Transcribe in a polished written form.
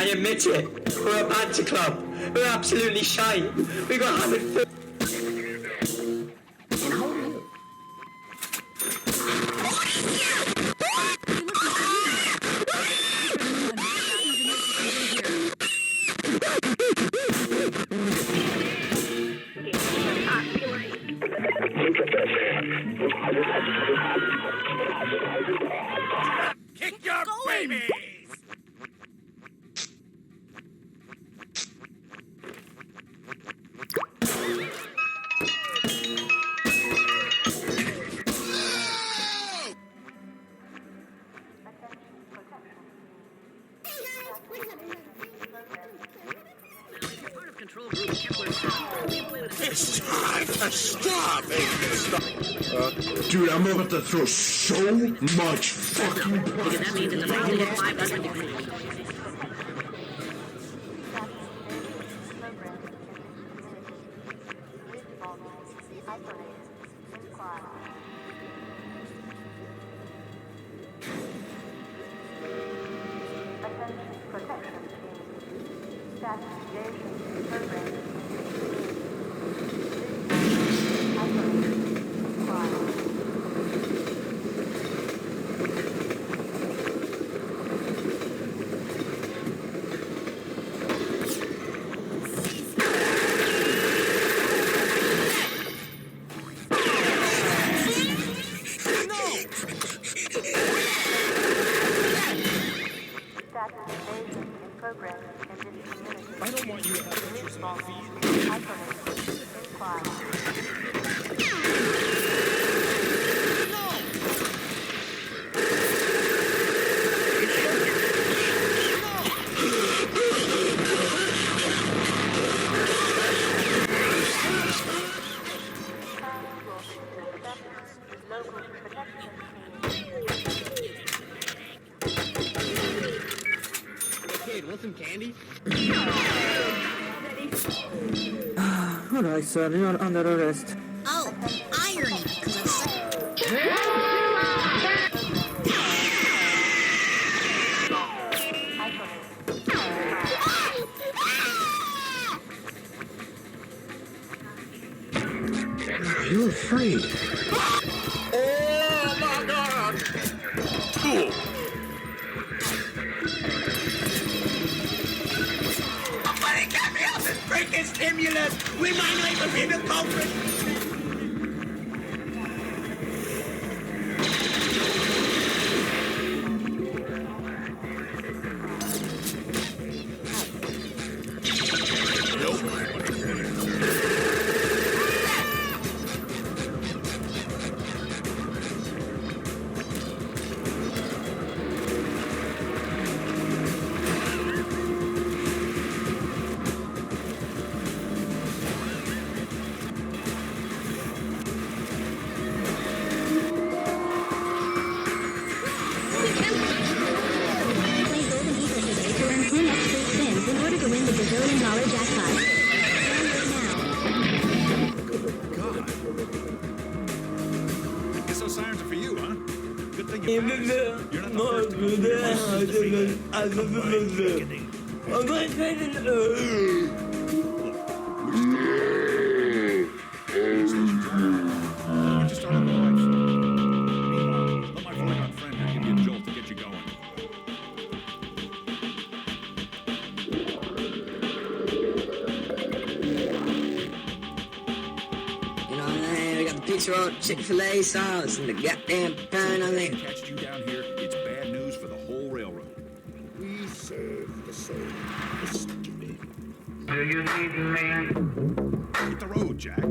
I admit it. We're a banter club. We're absolutely shite. We got hammered. Kick your babies! It's time to stop making this stuff. Dude, I'm about to throw so much fucking Because that means in the family of 500 degrees. I don't want you to have such a small feet. Kid, want some candy? Alright, sir, you're under arrest. Oh, irony, because I'm such... Are you afraid? Oh my god! Cool. Somebody get me up and break this stimulus! We might not even be the culprit! In order to win the $1 jackpot. God. Guess those sirens are for you, huh? Good thing you're not the first Pizza on Chick-fil-A sauce and the goddamn pan on it. Catched you down here, it's bad news for the whole railroad. We serve the soul. The stupid. Do you need me? Hit the road, Jack.